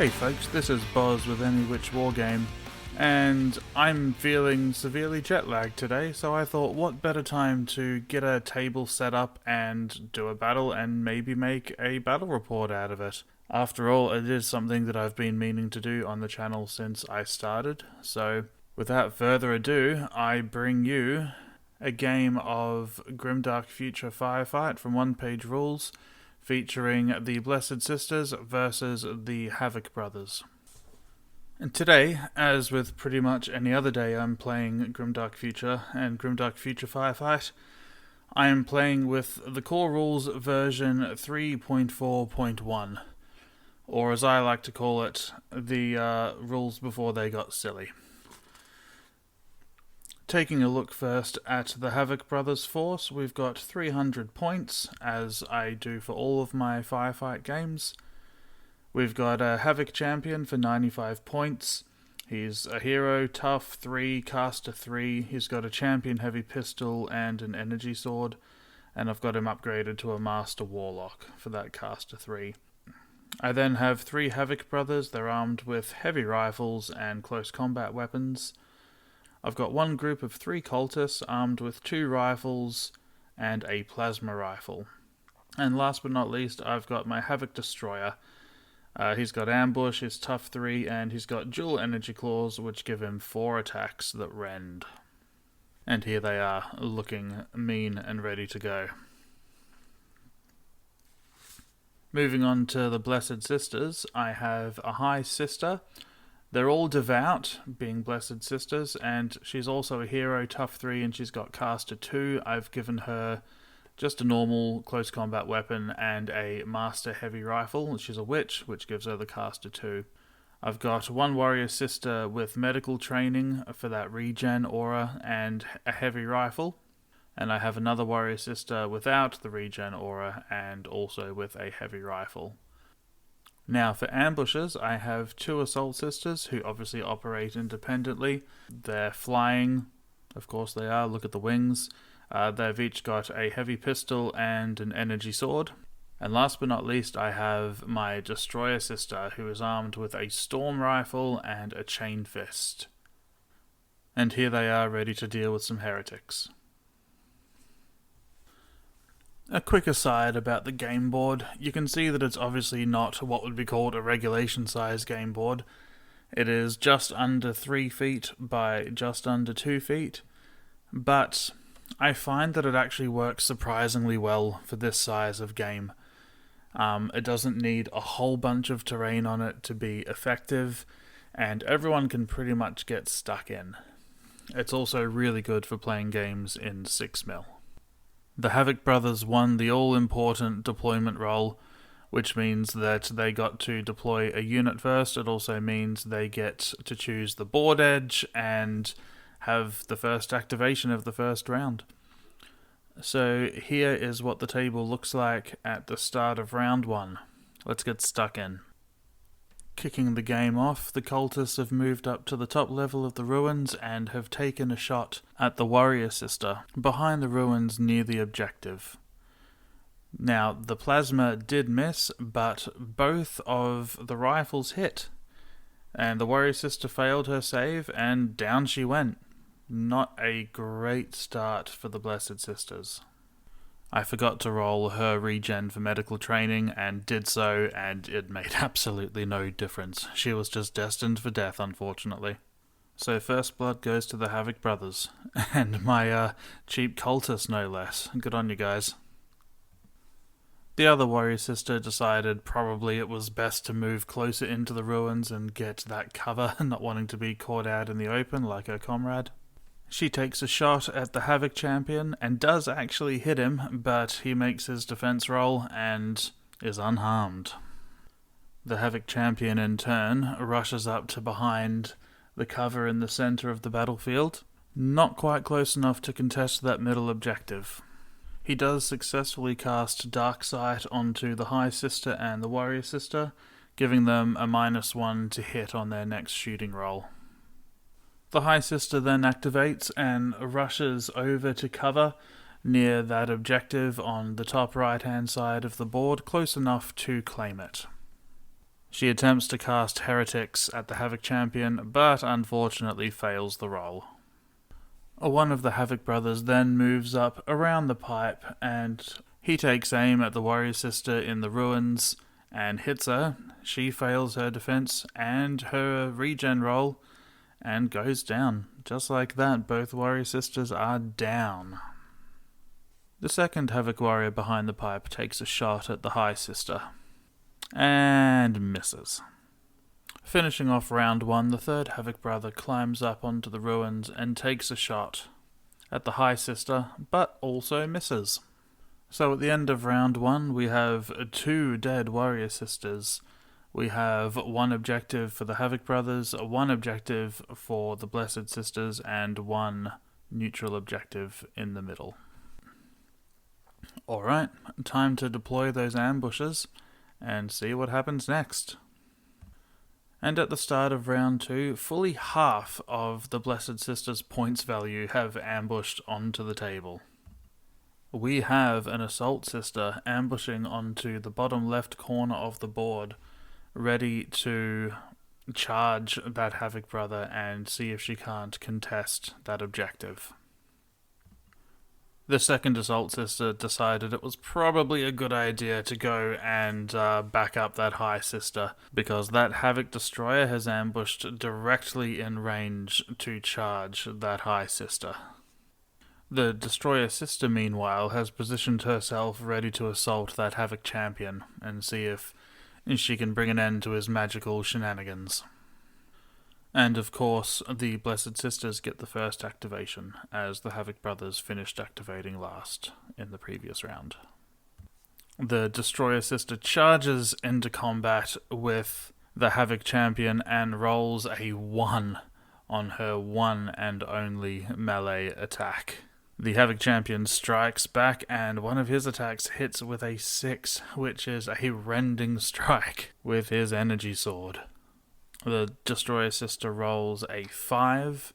Hey folks, this is Boz with Any Which War Game, and I'm feeling severely jet lagged today, so I thought what better time to get a table set up and do a battle and maybe make a battle report out of it. After all, it is something that I've been meaning to do on the channel since I started, so without further ado, I bring you a game of Grimdark Future Firefight from One Page Rules, featuring the Blessed Sisters versus the Havoc Brothers. And today, as with pretty much any other day I'm playing Grimdark Future and Grimdark Future Firefight, I am playing with the core rules version 3.4.1, or as I like to call it, the rules before they got silly. Taking a look first at the Havoc Brothers force, we've got 300 points, as I do for all of my Firefight games. We've got a Havoc champion for 95 points. He's a hero, tough 3, caster 3. He's got a champion heavy pistol and an energy sword. And I've got him upgraded to a master warlock for that caster 3. I then have 3 Havoc Brothers. They're armed with heavy rifles and close combat weapons. I've got one group of 3 cultists armed with 2 rifles and a plasma rifle. And last but not least, I've got my Havoc Destroyer. He's got ambush, he's tough 3, and he's got dual energy claws, which give him 4 attacks that rend. And here they are, looking mean and ready to go. Moving on to the Blessed Sisters, I have a High Sister. They're all devout, being Blessed Sisters, and she's also a hero, tough 3, and she's got caster 2. I've given her just a normal close combat weapon and a master heavy rifle. She's a witch, which gives her the caster 2. I've got one warrior sister with medical training for that regen aura and a heavy rifle. And I have another warrior sister without the regen aura and also with a heavy rifle. Now for ambushes, I have 2 Assault Sisters who obviously operate independently. They're flying, of course they are, look at the wings. They've each got a heavy pistol and an energy sword. And last but not least, I have my Destroyer Sister who is armed with a storm rifle and a chain fist. And here they are ready to deal with some heretics. A quick aside about the game board. You can see that it's obviously not what would be called a regulation size game board. It is just under 3 feet by just under 2 feet, but I find that it actually works surprisingly well for this size of game. It doesn't need a whole bunch of terrain on it to be effective, and everyone can pretty much get stuck in. It's also really good for playing games in 6mm. The Havoc Brothers won the all-important deployment role, which means that they got to deploy a unit first. It also means they get to choose the board edge and have the first activation of the first round. So here is what the table looks like at the start of round 1. Let's get stuck in. Kicking the game off, the cultists have moved up to the top level of the ruins and have taken a shot at the warrior sister behind the ruins near the objective. Now, the plasma did miss, but both of the rifles hit, and the warrior sister failed her save and down she went. Not a great start for the Blessed Sisters. I forgot to roll her regen for medical training and did so, and it made absolutely no difference. She was just destined for death, unfortunately. So first blood goes to the Havoc Brothers, and my cheap cultist no less. Good on you guys. The other warrior sister decided probably it was best to move closer into the ruins and get that cover, not wanting to be caught out in the open like her comrade. She takes a shot at the Havoc champion and does actually hit him, but he makes his defense roll and is unharmed. The Havoc champion in turn rushes up to behind the cover in the center of the battlefield, not quite close enough to contest that middle objective. He does successfully cast Dark Sight onto the High Sister and the Warrior Sister, giving them a -1 to hit on their next shooting roll. The High Sister then activates and rushes over to cover near that objective on the top right hand side of the board, close enough to claim it. She attempts to cast Heretics at the Havoc Champion, but unfortunately fails the roll. One of the Havoc Brothers then moves up around the pipe and he takes aim at the Warrior Sister in the ruins and hits her. She fails her defense and her regen roll and goes down. Just like that, both Warrior Sisters are down. The second Havoc Warrior behind the pipe takes a shot at the High Sister and misses. Finishing off round 1, the third Havoc Brother climbs up onto the ruins and takes a shot at the High Sister, but also misses. So at the end of round 1, we have 2 dead Warrior Sisters. We have 1 objective for the Havoc Brothers, 1 objective for the Blessed Sisters, and 1 neutral objective in the middle. Alright, time to deploy those ambushes and see what happens next. And at the start of round 2, fully half of the Blessed Sisters' points value have ambushed onto the table. We have an Assault Sister ambushing onto the bottom left corner of the board, ready to charge that Havoc Brother and see if she can't contest that objective. The second Assault Sister decided it was probably a good idea to go and back up that High Sister, because that Havoc Destroyer has ambushed directly in range to charge that High Sister. The Destroyer Sister, meanwhile, has positioned herself ready to assault that Havoc Champion and see if she can bring an end to his magical shenanigans. And of course, the Blessed Sisters get the first activation, as the Havoc Brothers finished activating last in the previous round. The Destroyer Sister charges into combat with the Havoc Champion and rolls a 1 on her one and only melee attack. The Havoc Champion strikes back, and one of his attacks hits with a 6, which is a rending strike with his energy sword. The Destroyer Sister rolls a 5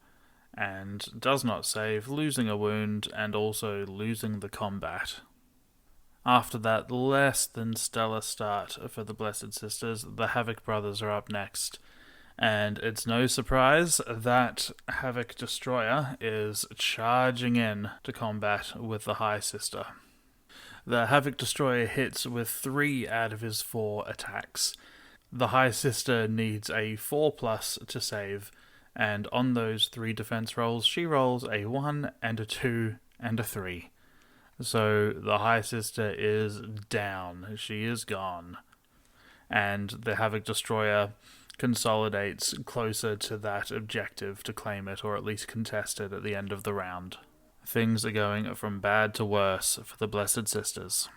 and does not save, losing a wound and also losing the combat. After that less than stellar start for the Blessed Sisters, the Havoc Brothers are up next. And it's no surprise that Havoc Destroyer is charging in to combat with the High Sister. The Havoc Destroyer hits with 3 out of his 4 attacks. The High Sister needs a 4+ to save, and on those 3 defense rolls, she rolls a 1 and a 2 and a 3. So the High Sister is down. She is gone. And the Havoc Destroyer consolidates closer to that objective to claim it, or at least contest it at the end of the round. Things are going from bad to worse for the Blessed Sisters.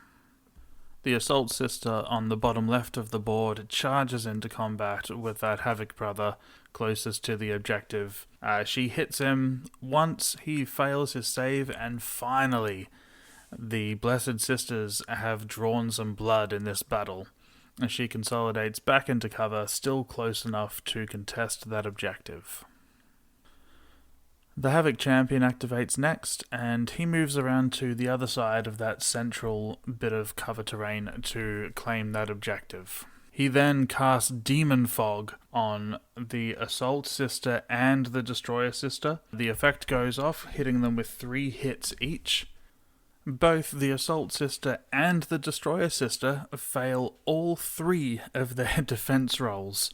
The Assault Sister on the bottom left of the board charges into combat with that Havoc Brother closest to the objective. She hits him once, he fails his save, and finally the Blessed Sisters have drawn some blood in this battle. As she consolidates back into cover, still close enough to contest that objective. The Havoc Champion activates next, and he moves around to the other side of that central bit of cover terrain to claim that objective. He then casts Demon Fog on the Assault Sister and the Destroyer Sister. The effect goes off, hitting them with 3 hits each. Both the Assault Sister and the Destroyer Sister fail all 3 of their defense rolls,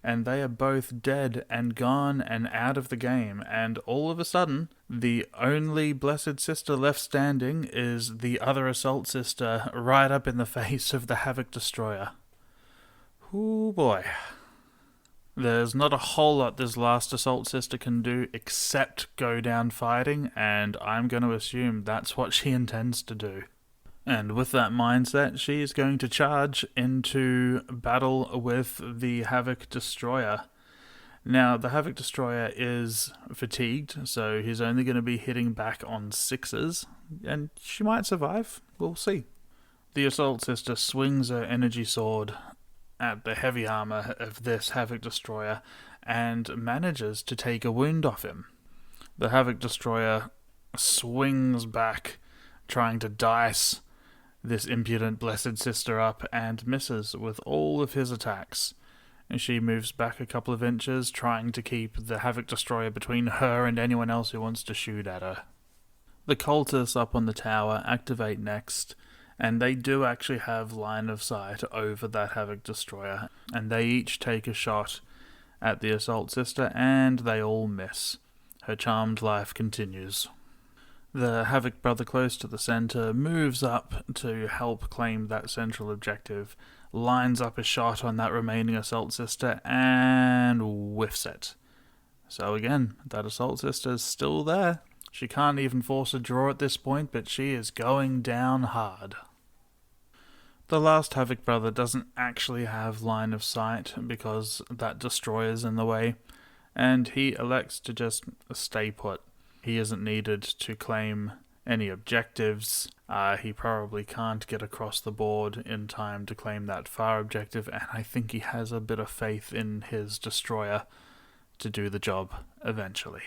and they are both dead and gone and out of the game, and all of a sudden, the only Blessed Sister left standing is the other Assault Sister right up in the face of the Havoc Destroyer. Ooh boy. There's not a whole lot this last Assault Sister can do except go down fighting, and I'm going to assume that's what she intends to do. And with that mindset, she is going to charge into battle with the Havoc Destroyer. Now, the Havoc Destroyer is fatigued, so he's only going to be hitting back on 6s, and she might survive. We'll see. The Assault Sister swings her energy sword at the heavy armor of this Havoc Destroyer and manages to take a wound off him. The Havoc Destroyer swings back, trying to dice this impudent Blessed Sister up, and misses with all of his attacks. and she moves back a couple of inches, trying to keep the Havoc Destroyer between her and anyone else who wants to shoot at her. The cultists up on the tower activate next, and they do actually have line of sight over that Havoc Destroyer, and they each take a shot at the Assault Sister, and they all miss. Her charmed life continues. The Havoc Brother close to the center moves up to help claim that central objective, lines up a shot on that remaining Assault Sister, and whiffs it. So again, that Assault Sister is still there. She can't even force a draw at this point, but she is going down hard. The last Havoc Brother doesn't actually have line of sight because that Destroyer's in the way, and he elects to just stay put. He isn't needed to claim any objectives. He probably can't get across the board in time to claim that far objective, and I think he has a bit of faith in his Destroyer to do the job eventually.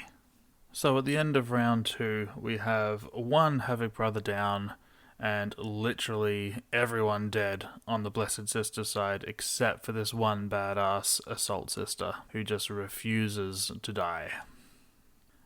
So at the end of round 2, we have one Havoc Brother down, and literally everyone dead on the Blessed Sister side except for this one badass Assault Sister who just refuses to die.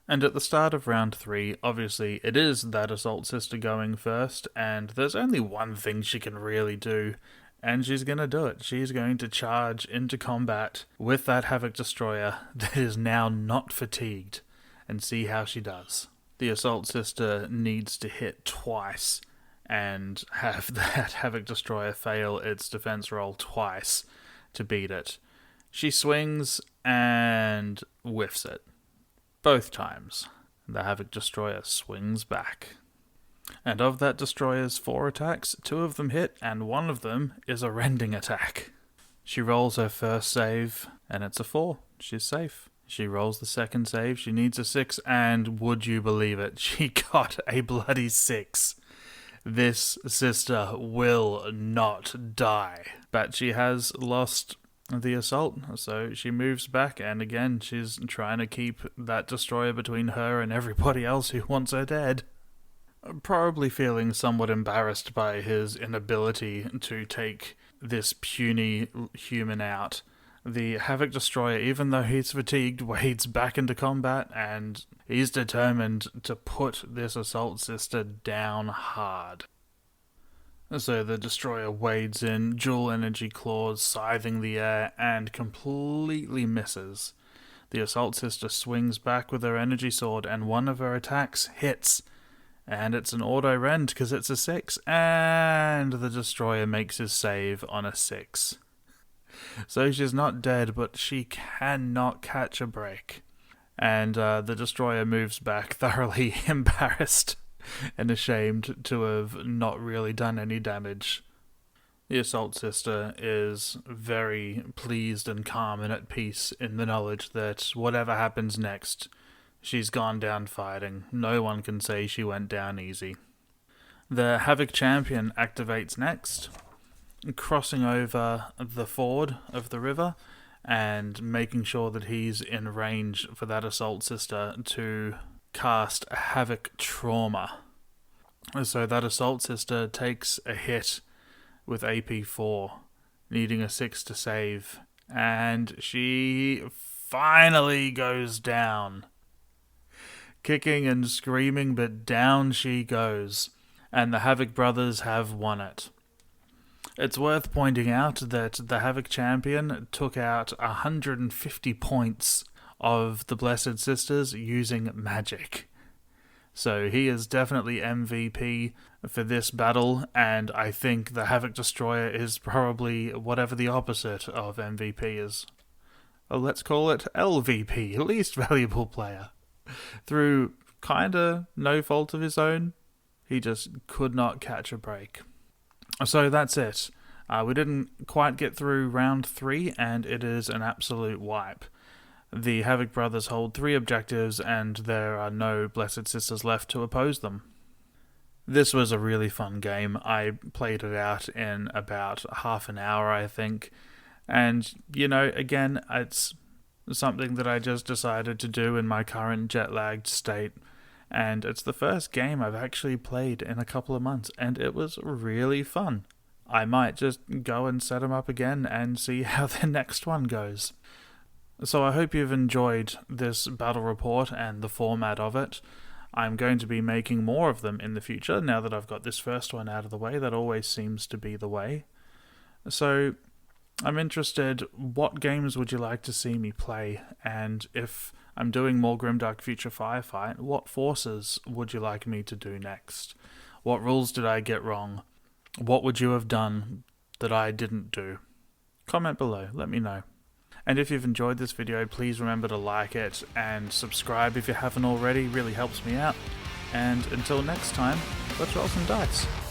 And at the start of round 3, obviously it is that Assault Sister going first, and there's only one thing she can really do, and she's going to do it. She's going to charge into combat with that Havoc Destroyer that is now not fatigued, and see how she does. The Assault Sister needs to hit twice and have that Havoc Destroyer fail its defense roll twice to beat it. She swings and whiffs it. Both times. The Havoc Destroyer swings back. And of that Destroyer's 4 attacks, 2 of them hit, and 1 of them is a rending attack. She rolls her first save, and it's a 4. She's safe. She rolls the second save, she needs a 6, and would you believe it, she got a bloody 6. This sister will not die. But she has lost the assault, so she moves back, and again she's trying to keep that Destroyer between her and everybody else who wants her dead. Probably feeling somewhat embarrassed by his inability to take this puny human out, the Havoc Destroyer, even though he's fatigued, wades back into combat, and he's determined to put this Assault Sister down hard. So the Destroyer wades in, dual energy claws scything the air, and completely misses. The Assault Sister swings back with her energy sword, and one of her attacks hits. And it's an auto-rend because it's a 6, and the Destroyer makes his save on a 6. So she's not dead, but she cannot catch a break. And the Destroyer moves back thoroughly embarrassed and ashamed to have not really done any damage. The Assault Sister is very pleased and calm and at peace in the knowledge that whatever happens next, she's gone down fighting. No one can say she went down easy. The Havoc Champion activates next, crossing over the ford of the river and making sure that he's in range for that Assault Sister to cast a Havoc Trauma. So that Assault Sister takes a hit with AP 4, needing a 6 to save, and she finally goes down. Kicking and screaming, but down she goes, and the Havoc Brothers have won it. It's worth pointing out that the Havoc Champion took out 150 points of the Blessed Sisters using magic. So he is definitely MVP for this battle, and I think the Havoc Destroyer is probably whatever the opposite of MVP is. Let's call it LVP, Least Valuable Player. Through kinda no fault of his own, he just could not catch a break. So that's it. We didn't quite get through round 3, and it is an absolute wipe. The Havoc Brothers hold 3 objectives, and there are no Blessed Sisters left to oppose them. This was a really fun game. I played it out in about half an hour, I think. And, again, it's something that I just decided to do in my current jet-lagged state. And it's the first game I've actually played in a couple of months, and it was really fun. I might just go and set them up again and see how the next one goes. So I hope you've enjoyed this battle report and the format of it. I'm going to be making more of them in the future now that I've got this first one out of the way. That always seems to be the way. So I'm interested, what games would you like to see me play? And if I'm doing more Grimdark Future Firefight, what forces would you like me to do next? What rules did I get wrong? What would you have done that I didn't do? Comment below, let me know. And if you've enjoyed this video, please remember to like it and subscribe if you haven't already, really helps me out. And until next time, let's roll some dice.